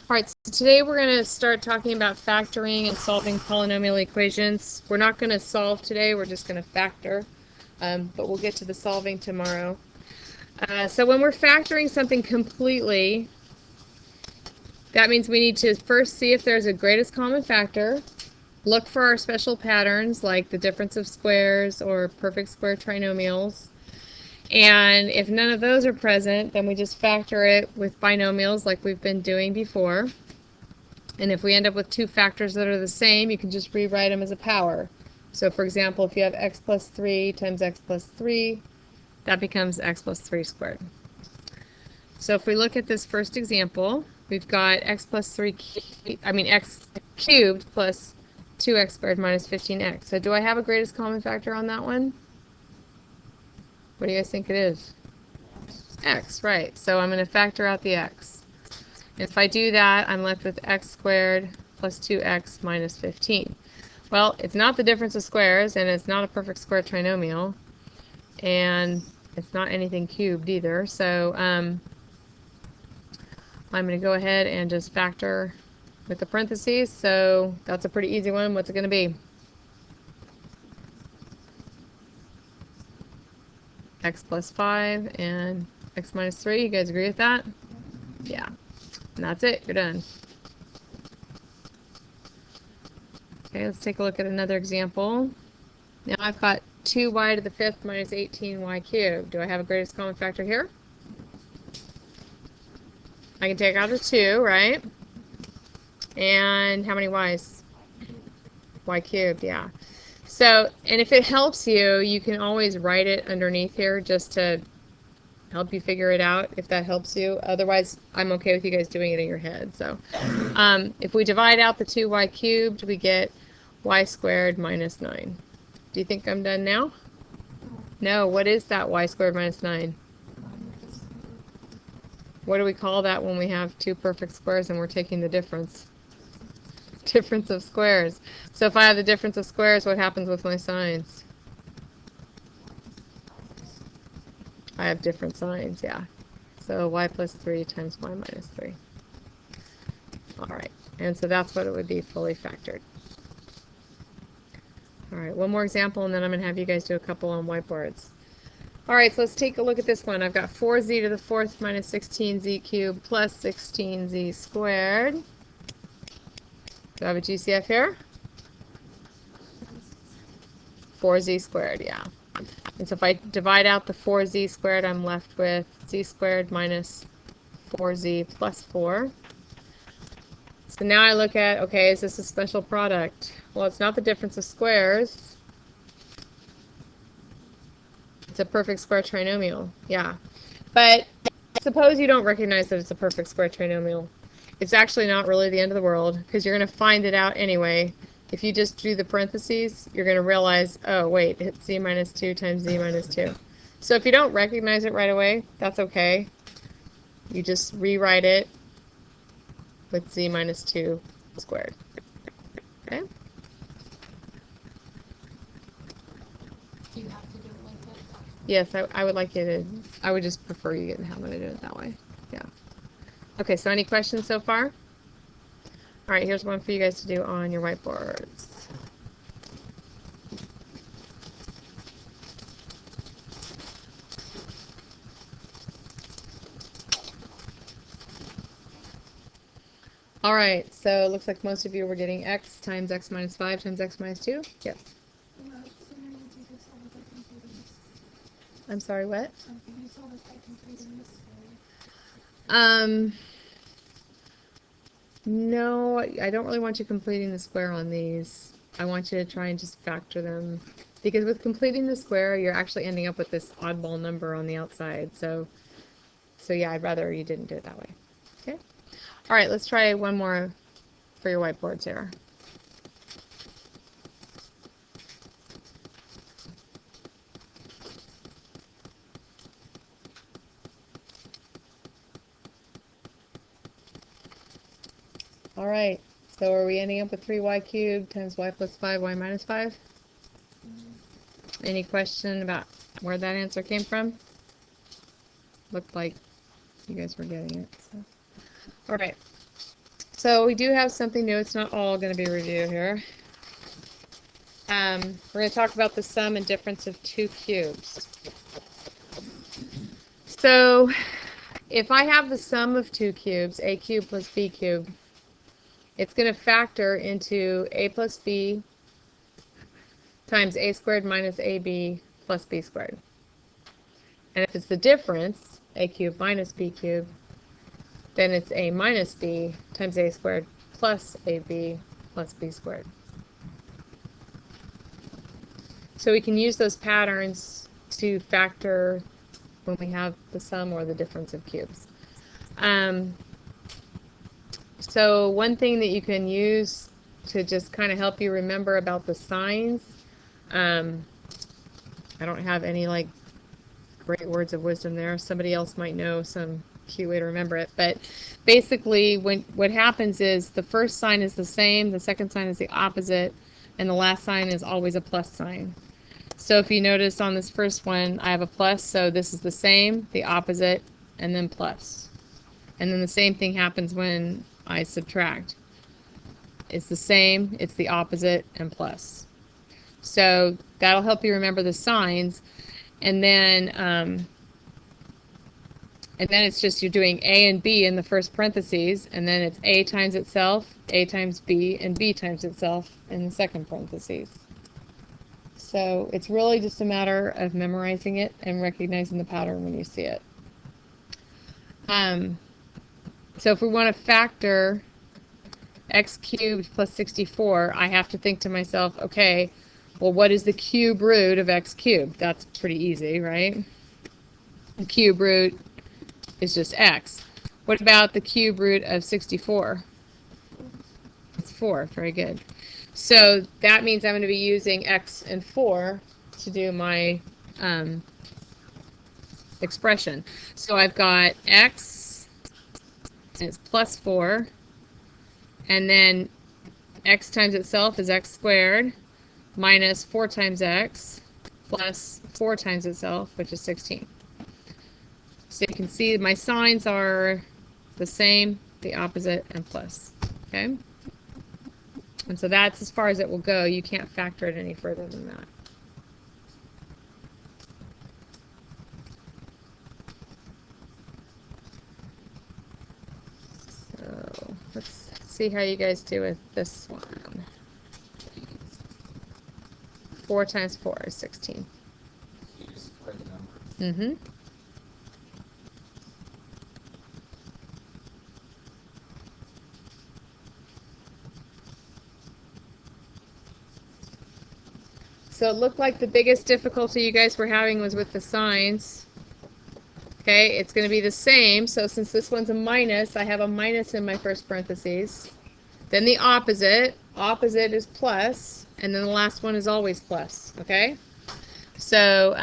Alright, so today we're going to start talking about factoring and solving polynomial equations. We're not going to solve today, we're just going to factor, but we'll get to the solving tomorrow. So when we're factoring something completely, that means we need to first see if there's a greatest common factor, look for our special patterns like the difference of squares or perfect square trinomials. And if none of those are present, then we just factor it with binomials like we've been doing before. And if we end up with two factors that are the same, you can just rewrite them as a power. So for example, if you have x plus 3 times x plus 3, that becomes x plus 3 squared. So if we look at this first example, we've got x cubed plus 2x squared minus 15x. So do I have a greatest common factor on that one? What do you guys think it is? X, right. So I'm going to factor out the x. And if I do that, I'm left with x squared plus 2x minus 15. Well, it's not the difference of squares, and it's not a perfect square trinomial, and it's not anything cubed either. So I'm going to go ahead and just factor with the parentheses. So that's a pretty easy one. What's it going to be? X plus 5 and x minus 3. You guys agree with that? Yeah. And that's it. You're done. Okay, let's take a look at another example. Now I've got 2y to the 5th minus 18y cubed. Do I have a greatest common factor here? I can take out a 2, right? And how many y's? Y cubed, yeah. So, and if it helps you, you can always write it underneath here just to help you figure it out, if that helps you. Otherwise, I'm okay with you guys doing it in your head. So, if we divide out the 2y cubed, we get y squared minus 9. Do you think I'm done now? No, what is that y squared minus 9? What do we call that when we have two perfect squares and we're taking the difference? Difference of squares. So if I have the difference of squares, what happens with my signs? I have different signs, yeah. So y plus 3 times y minus 3. Alright, and so that's what it would be fully factored. Alright, one more example, and then I'm going to have you guys do a couple on whiteboards. Alright, so let's take a look at this one. I've got 4z to the 4th minus 16z cubed plus 16z squared. Do I have a GCF here? 4z squared, yeah. And so if I divide out the 4z squared, I'm left with z squared minus 4z plus 4. So now I look at, okay, is this a special product? Well, it's not the difference of squares. It's a perfect square trinomial, yeah. But suppose you don't recognize that it's a perfect square trinomial. It's actually not really the end of the world, because you're going to find it out anyway. If you just do the parentheses, you're going to realize, oh wait, it's z minus 2 times z minus 2. So if you don't recognize it right away, that's okay. You just rewrite it with z minus 2 squared. Okay? Do you have to do it like that? Yes, I would like you to, I would just prefer you get how I'm going to do it that way. Yeah. Okay, so any questions so far? All right, here's one for you guys to do on your whiteboards. All right, so it looks like most of you were getting x times x minus 5 times x minus 2. Yes. I'm sorry, what? No, I don't really want you completing the square on these. I want you to try and just factor them. Because with completing the square, you're actually ending up with this oddball number on the outside. So yeah, I'd rather you didn't do it that way. Okay? All right, let's try one more for your whiteboards here. All right, so are we ending up with 3y cubed times y plus 5y minus 5? Any question about where that answer came from? Looked like you guys were getting it. So. All right. so we do have something new. It's not all going to be review here. We're going to talk about the sum and difference of two cubes. So if I have the sum of two cubes, a cubed plus b cubed, it's going to factor into a plus b times a squared minus ab plus b squared. And if it's the difference, a cubed minus b cubed, then it's a minus b times a squared plus ab plus b squared. So we can use those patterns to factor when we have the sum or the difference of cubes. So one thing that you can use to just kind of help you remember about the signs, I don't have any like great words of wisdom there. Somebody else might know some cute way to remember it. But basically, what happens is the first sign is the same, the second sign is the opposite, and the last sign is always a plus sign. So if you notice on this first one, I have a plus, so this is the same, the opposite, and then plus. And then the same thing happens when I subtract. It's the same, it's the opposite, and plus. So that'll help you remember the signs. And then it's just you're doing a and b in the first parentheses, and then it's a times itself, a times b, and b times itself in the second parentheses. So it's really just a matter of memorizing it and recognizing the pattern when you see it. So if we want to factor x cubed plus 64, I have to think to myself, okay, well, what is the cube root of x cubed? That's pretty easy, right? The cube root is just x. What about the cube root of 64? It's 4. Very good. So that means I'm going to be using x and 4 to do my expression. So I've got x, and it's plus 4, and then x times itself is x squared, minus 4 times x, plus 4 times itself, which is 16. So you can see my signs are the same, the opposite, and plus. Okay? And so that's as far as it will go. You can't factor it any further than that. So let's see how you guys do with this one. 4 times 4 is 16. You just square the number. Mm-hmm. So it looked like the biggest difficulty you guys were having was with the signs. Okay, it's going to be the same. So since this one's a minus, I have a minus in my first parentheses. Then the opposite. Opposite is plus. And then the last one is always plus. Okay? So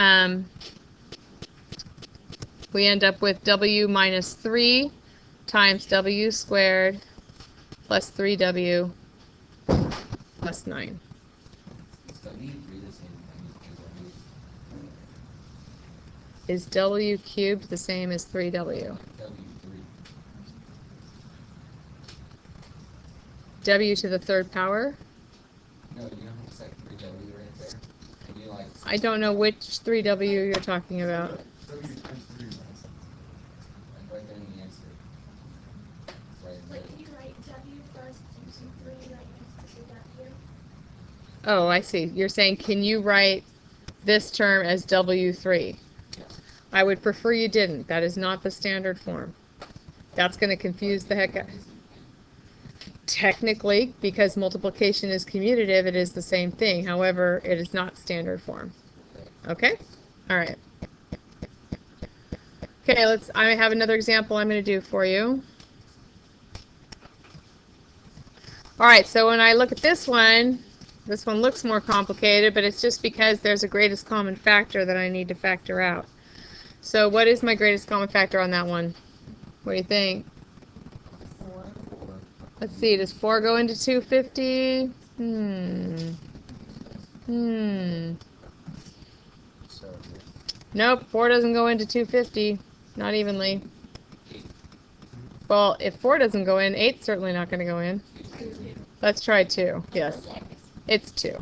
we end up with w minus 3 times w squared plus 3w plus 9. Is w cubed the same as 3w? W to the third power? No, you don't have to say 3w right there. And you like I don't know which 3w you're talking about. W times 3 like right there in the answer. Right in there. Like, can you write W first using 3 right next to W? Oh, I see. You're saying, can you write this term as W3? I would prefer you didn't. That is not the standard form. That's going to confuse the heck out. Technically, because multiplication is commutative, it is the same thing. However, it is not standard form. Okay? All right. Okay, I have another example I'm going to do for you. All right, so when I look at this one looks more complicated, but it's just because there's a greatest common factor that I need to factor out. So what is my greatest common factor on that one? What do you think? 4. Let's see, does 4 go into 250? Nope, 4 doesn't go into 250. Not evenly. Well, if 4 doesn't go in, 8's certainly not going to go in. Let's try 2. Yes, it's 2.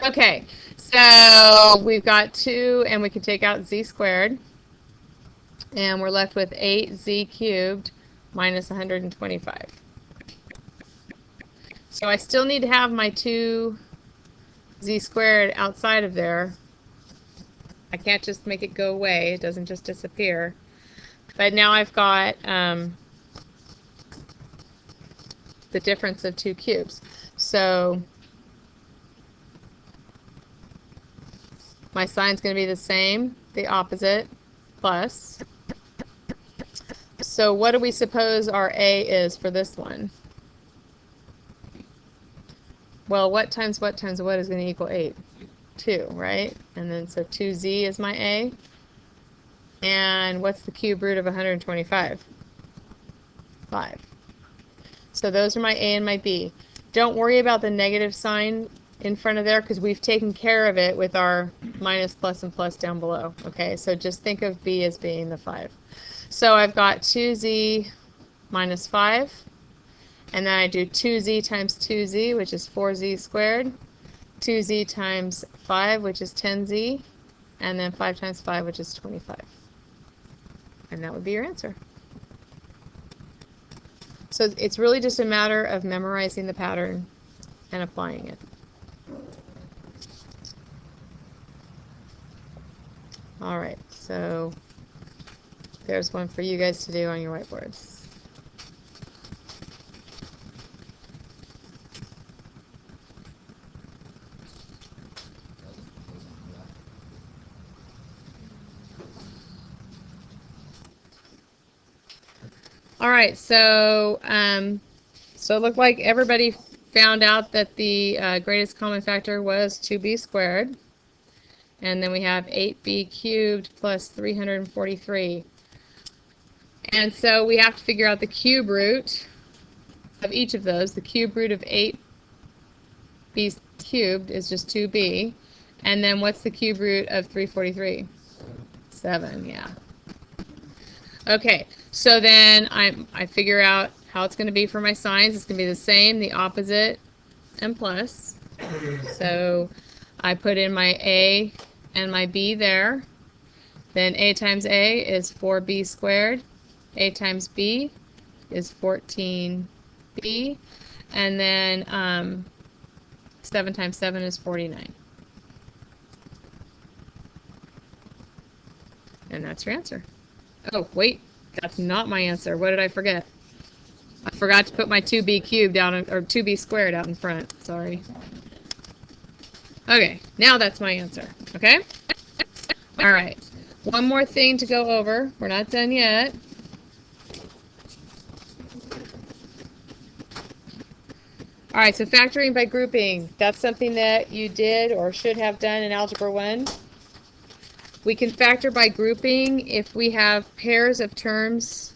Okay, so we've got 2, and we can take out z squared. And we're left with 8z cubed minus 125. So I still need to have my 2z squared outside of there. I can't just make it go away. It doesn't just disappear. But now I've got the difference of 2 cubes. So my sign's going to be the same, the opposite, plus. So what do we suppose our a is for this one? Well, what times what times what is going to equal 8? 2, right? And then so 2z is my a. And what's the cube root of 125? 5. So those are my a and my b. Don't worry about the negative sign in front of there because we've taken care of it with our minus, plus, and plus down below. Okay, so just think of b as being the 5. So I've got 2z minus 5. And then I do 2z times 2z, which is 4z squared. 2z times 5, which is 10z. And then 5 times 5, which is 25. And that would be your answer. So it's really just a matter of memorizing the pattern and applying it. All right, so there's one for you guys to do on your whiteboards. All right, so it looked like everybody found out that the greatest common factor was 2b squared. And then we have 8b cubed plus 343. And so we have to figure out the cube root of each of those. The cube root of 8b cubed is just 2b. And then what's the cube root of 343? 7, yeah. Okay, so then I figure out how it's going to be for my signs. It's going to be the same, the opposite, and plus. So I put in my a and my b there. Then a times a is 4b squared. A times b is 14b. And then 7 times 7 is 49. And that's your answer. Oh, wait, that's not my answer. What did I forget? I forgot to put my 2b cubed down, or 2b squared out in front. Sorry. Okay, now that's my answer. Okay? All right. One more thing to go over. We're not done yet. All right, so factoring by grouping. That's something that you did or should have done in Algebra 1. We can factor by grouping if we have pairs of terms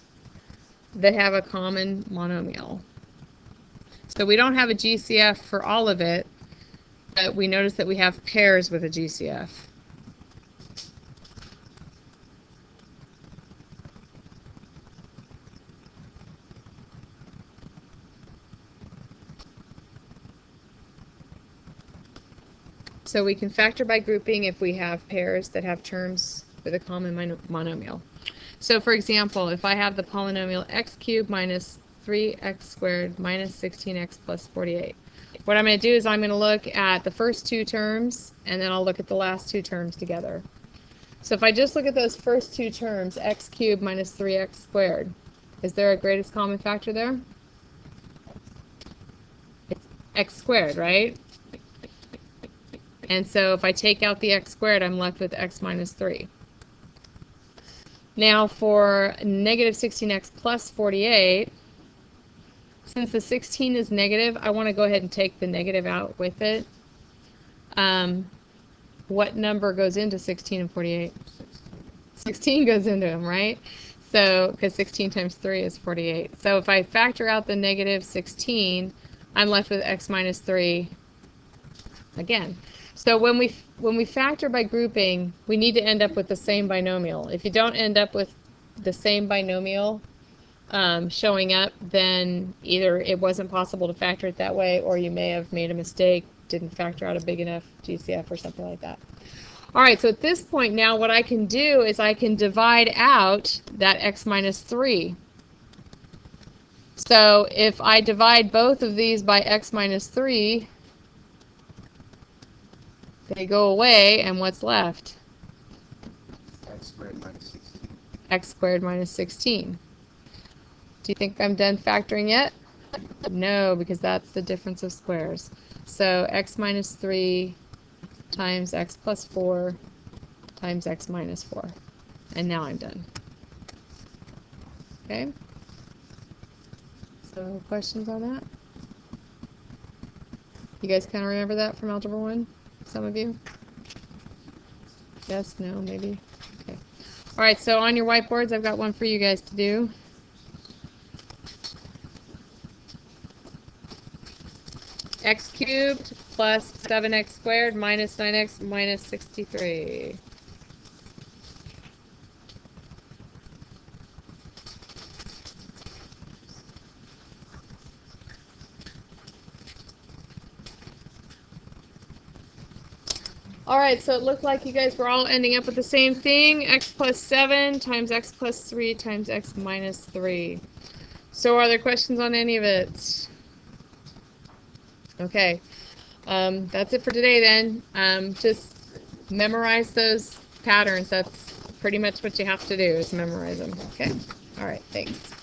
that have a common monomial. So we don't have a GCF for all of it, but we notice that we have pairs with a GCF. So we can factor by grouping if we have pairs that have terms with a common monomial. So for example, if I have the polynomial x cubed minus 3x squared minus 16x plus 48. What I'm going to do is I'm going to look at the first two terms, and then I'll look at the last two terms together. So if I just look at those first two terms, x cubed minus 3x squared, is there a greatest common factor there? It's x squared, right? And so if I take out the x squared, I'm left with x minus 3. Now for negative 16x plus 48, since the 16 is negative, I want to go ahead and take the negative out with it. What number goes into 16 and 48? 16 goes into them, right? So, because 16 times 3 is 48. So if I factor out the negative 16, I'm left with x minus 3 again. So when we factor by grouping, we need to end up with the same binomial. If you don't end up with the same binomial, showing up, then either it wasn't possible to factor it that way, or you may have made a mistake, didn't factor out a big enough GCF or something like that. All right, so at this point now what I can do is I can divide out that x minus 3. So if I divide both of these by x minus 3, they go away, and what's left? X squared minus 16. X squared minus 16. Do you think I'm done factoring yet? No, because that's the difference of squares. So x minus 3 times x plus 4 times x minus 4. And now I'm done. Okay? So questions on that? You guys kind of remember that from Algebra 1? Some of you? Yes, no, maybe? Okay. All right, so on your whiteboards, I've got one for you guys to do. X cubed plus 7x squared minus 9x minus 63. All right, so it looked like you guys were all ending up with the same thing, x plus 7 times x plus 3 times x minus 3. So are there questions on any of it? Okay, that's it for today then. Just memorize those patterns. That's pretty much what you have to do, is memorize them. Okay, all right, thanks.